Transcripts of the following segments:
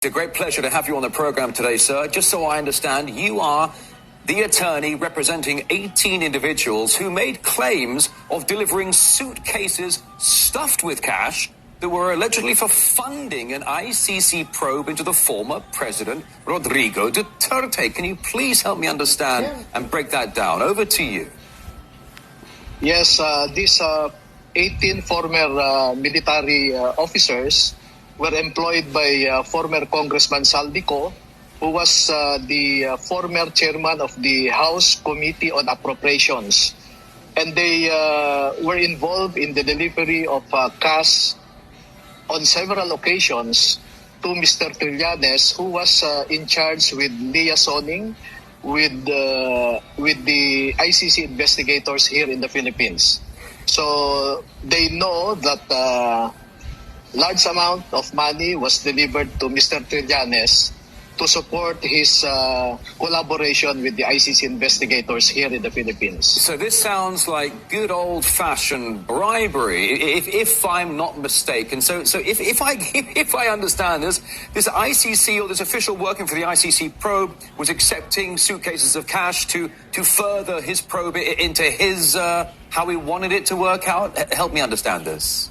It's a great pleasure to have you on the program today, sir. Just so I understand, you are the attorney representing 18 individuals who made claims of delivering suitcases stuffed with cash that were allegedly for funding an ICC probe into the former president, Rodrigo Duterte. Can you please help me understand and break that down? Over to you. Yes, these 18 former military officers were employed by former Congressman Saldico, who was the former chairman of the House Committee on Appropriations. And they were involved in the delivery of cash on several occasions to Mr. Trillanes, who was in charge with liaisoning with the ICC investigators here in the Philippines. So they know that large amount of money was delivered to Mr. Trillanes to support his collaboration with the ICC investigators here in the Philippines. So this sounds like good old-fashioned bribery, if I'm not mistaken. So if I understand this ICC, or this official working for the ICC probe, was accepting suitcases of cash to further his probe into his how he wanted it to work out. Help me understand this.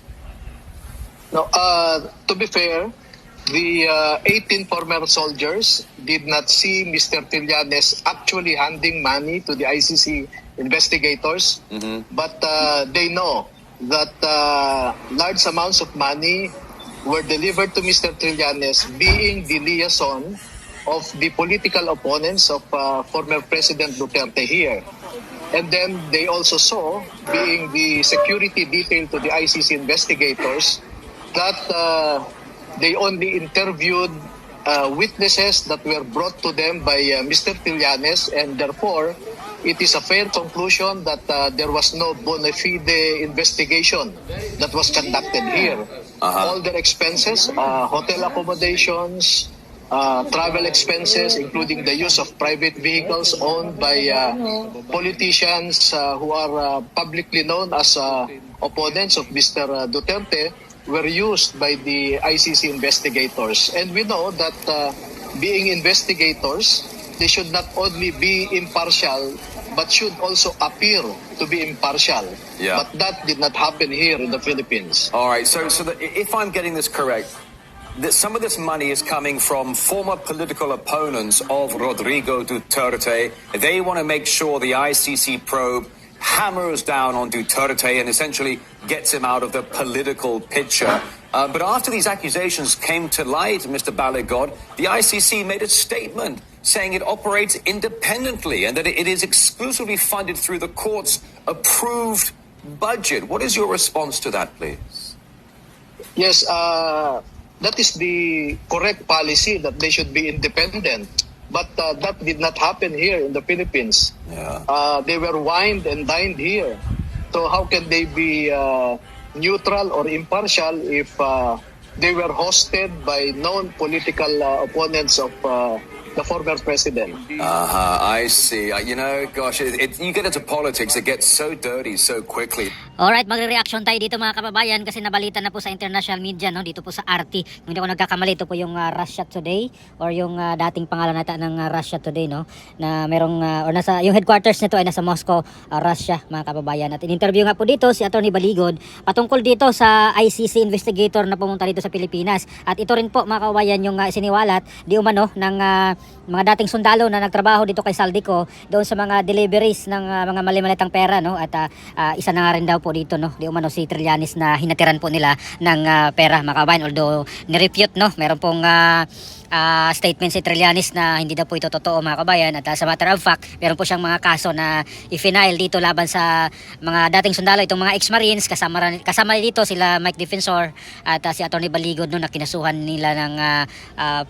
No, to be fair, the 18 former soldiers did not see Mr. Trillanes actually handing money to the ICC investigators, but they know that large amounts of money were delivered to Mr. Trillanes, being the liaison of the political opponents of former President Duterte here. And then they also saw, being the security detail to the ICC investigators, that they only interviewed witnesses that were brought to them by Mr. Trillanes, and therefore it is a fair conclusion that there was no bona fide investigation that was conducted here. All their expenses, hotel accommodations, travel expenses, including the use of private vehicles owned by politicians who are publicly known as opponents of Mr. Duterte, were used by the ICC investigators. And we know that being investigators, they should not only be impartial, but should also appear to be impartial. Yeah. But that did not happen here in the Philippines. All right, so if I'm getting this correct, that some of this money is coming from former political opponents of Rodrigo Duterte. They want to make sure the ICC probe hammers down on Duterte and essentially gets him out of the political picture. But after these accusations came to light, Mr. Baligod, the ICC made a statement saying it operates independently and that it is exclusively funded through the court's approved budget. What is your response to that, please? Yes, that is the correct policy, that they should be independent. But that did not happen here in the Philippines. Yeah. They were wined and dined here. So how can they be neutral or impartial if they were hosted by known political opponents of the former president? I see. You know, gosh, you get into politics, it gets so dirty so quickly. Alright, magre-reaction tayo dito mga kababayan kasi nabalita na po sa international media, no, dito po sa RT. Kung hindi ako nagkakamali, ito po yung Russia Today, or yung dating pangalan nata ng Russia Today, no, na merong or nasa yung headquarters nito ay nasa Moscow, Russia, mga kababayan. At in-interview nga po dito si Attorney Baligod patungkol dito sa ICC investigator na pumunta dito sa Pilipinas. At ito rin po mga kababayan yung siniwalat di umano ng mga dating sundalo na nagtrabaho dito kay Saldico doon sa mga deliveries ng mga mali-malitang pera, no, at isa na nga rin daw po dito, no, di umano si Trillanes na hinatiran po nila ng pera, mga kababayan, although nirefute, no, meron pong statement si Trillanes na hindi daw po ito totoo, mga kabayan. At sa matter of fact, meron po siyang mga kaso na i-file dito laban sa mga dating sundalo, itong mga ex-marines, kasama dito sila Mike Defensor at si Attorney Baligod, no, na kinasuhan nila ng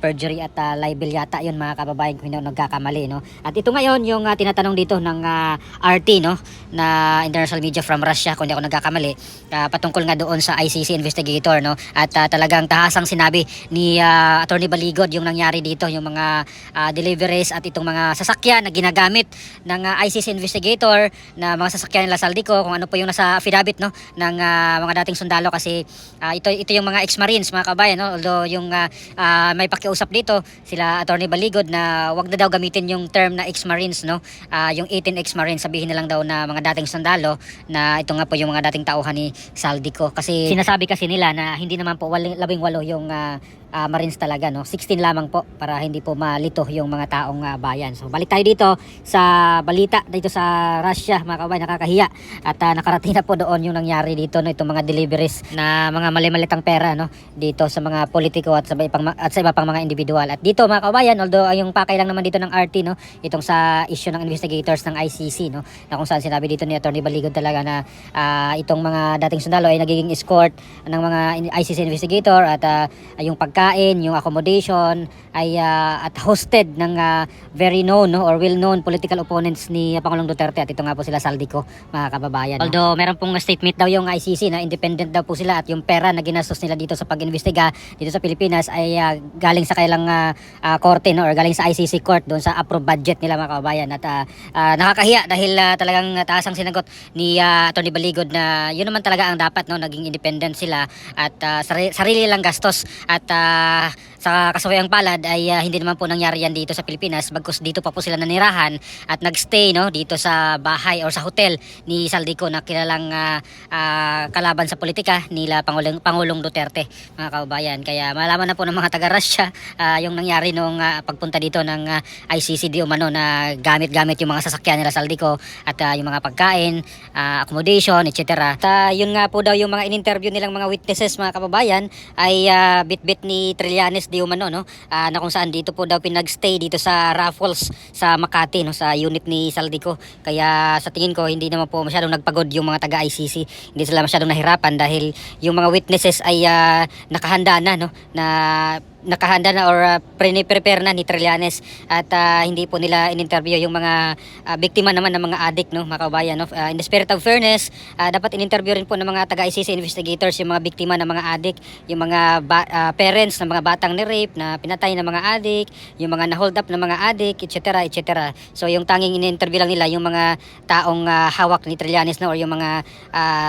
perjury at libel yata yun, mga kababayan, kung hindi ako nagkakamali, no. At ito ngayon yung tinatanong dito ng RT, no, na international media from Russia, kung hindi ako nagkakamali, patungkol nga doon sa ICC investigator, no. At talagang tahasang sinabi ni Attorney Baligod yung nangyari dito, yung mga deliveries at itong mga sasakyan na ginagamit ng ICC investigator na mga sasakyan nila Saldico, kung ano po yung nasa affidavit, no, ng mga dating sundalo, kasi ito yung mga ex-marines, mga kabayan, no? Although yung may pakiusap dito sila Attorney Baligod na wag na daw gamitin yung term na ex-marines, no, yung 18 ex-marines, sabihin na lang daw na mga dating sundalo, na ito nga po yung mga dating tauhan ni Saldico, kasi sinasabi kasi nila na hindi naman po 18 yung Marines talaga, no, 16 lamang po, para hindi po malito yung mga taong bayan. So balik tayo dito sa balita dito sa Russia, mga kabayan, nakakahiya at nakarating na po doon yung nangyari dito, no, itong mga deliveries na mga mali-malitang pera, no, dito sa mga politiko at sa iba pang mga individual. At dito, mga kabayan, although yung pakay lang naman dito ng RT, no, itong sa issue ng investigators ng ICC, no, na kung saan sinabi dito ni Attorney Baligod talaga na itong mga dating sundalo ay nagiging escort ng mga ICC investigator, at yung yung accommodation ay at hosted ng very known, no, or well-known political opponents ni Pangulong Duterte, at ito nga po sila Saldico, mga kababayan, no? Although meron pong statement daw yung ICC na independent daw po sila, at yung pera na ginastos nila dito sa pag-imbestiga dito sa Pilipinas ay galing sa kailang korte, no, or galing sa ICC court doon sa approved budget nila, mga kababayan. At nakakahiya dahil talagang taas ang sinagot ni Attorney Baligod na yun naman talaga ang dapat, no, naging independent sila at sarili lang gastos, at sa kasawayang palad ay hindi naman po nangyari yan dito sa Pilipinas, bagkus dito pa po sila nanirahan at nagstay, no, dito sa bahay or sa hotel ni Saldico na kilalang kalaban sa politika nila Pangulong Duterte, mga kababayan. Kaya malaman na po ng mga taga-Russia yung nangyari nung pagpunta dito ng ICC di umano, na gamit yung mga sasakyan nila Saldico at yung mga pagkain, accommodation, etc. At yun nga po daw yung mga in-interview nilang mga witnesses, mga kababayan, ay bit-bit ni Trillanes di umano, no, na kung saan dito po daw pinagstay dito sa Raffles sa Makati, no, sa unit ni Saldico. Kaya sa tingin ko hindi naman po masyadong nagpagod yung mga taga-ICC, hindi sila masyadong nahirapan dahil yung mga witnesses ay nakahanda na, no, or prepare na ni Trillanes, at hindi po nila in-interview yung mga biktima naman ng mga addict, no, mga kabayan, no? In the spirit of fairness, dapat in-interview rin po ng mga taga-ICC investigators yung mga biktima ng mga addict, yung mga parents ng mga batang ni-rape na pinatay ng mga addict, yung mga na-hold up ng mga addict, etc., etc. So yung tanging in-interview lang nila yung mga taong hawak ni Trillanes, no, or yung mga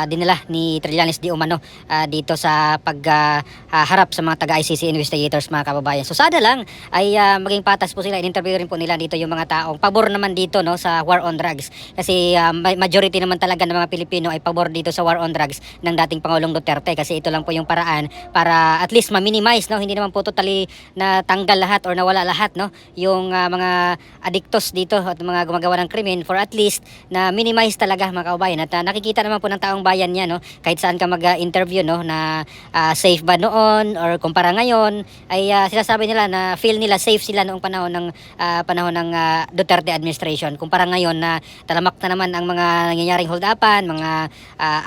dinala ni Trillanes di umano dito sa pagharap sa mga taga-ICC investigators, mga kababayan. So sana lang ay maging patas po sila. In-interview rin po nila dito yung mga taong pabor naman dito, no, sa war on drugs, kasi majority naman talaga ng mga Pilipino ay pabor dito sa war on drugs ng dating Pangulong Duterte, kasi ito lang po yung paraan para at least ma-minimize, no, hindi naman po totally na tanggal lahat or nawala lahat, no, yung mga addictos dito at mga gumagawa ng krimen, for at least na minimize talaga, mga kababayan. At nakikita naman po ng taong bayan niya, no, kahit saan ka mag-interview, no, na safe ba noon or kumpara ngayon, ay sinasabi nila na feel nila safe sila noong panahon ng Duterte administration, kumpara ngayon na talamak na naman ang mga nangyayaring hold-upan, mga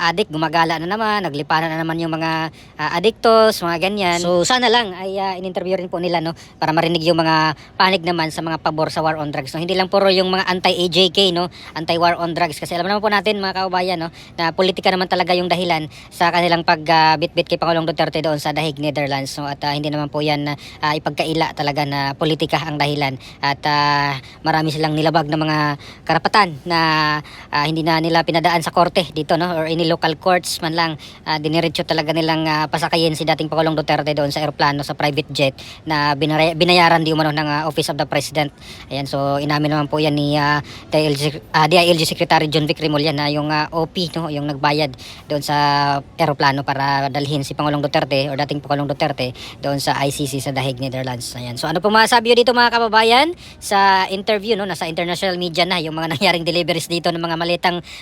addict gumagala na naman, naglipanan na naman yung mga addictos, mga ganyan. So sana lang ay in-interview rin po nila, no, para marinig yung mga panig naman sa mga pabor sa war on drugs, no. Hindi lang puro yung mga anti-AJK, no, anti-war on drugs, kasi alam naman po natin, mga kababayan, no, na politika naman talaga yung dahilan sa kanilang pagbitbit kay Pangulong Duterte doon sa Dahig, Netherlands, no, at hindi naman po yan ipagkaila talaga na politika ang dahilan, at marami silang nilabag na mga karapatan na hindi na nila pinadaan sa korte dito, no, or any local courts man lang. Diniretso talaga nilang pasakayin si dating Pangulong Duterte doon sa aeroplano, sa private jet na binayaran di umano ng Office of the President. Ayan, so inamin naman po yan ni DILG Secretary John Vic Remulla na yung OP, no, yung nagbayad doon sa aeroplano para dalhin si Pangulong Duterte or dating Pangulong Duterte doon sa ICC sa Dahig, Netherlands. Ayan. So ano po masasabi nyo dito, mga kababayan, sa interview, no, nasa international media na yung mga nangyaring deliveries dito ng mga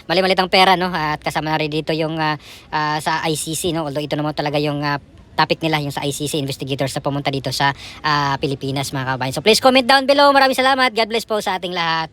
mali-malitang pera, no, at kasama na rin dito yung sa ICC, no, although ito naman talaga yung topic nila, yung sa ICC investigators na pumunta dito sa Pilipinas, mga kababayan. So please comment down below. Maraming salamat. God bless po sa ating lahat.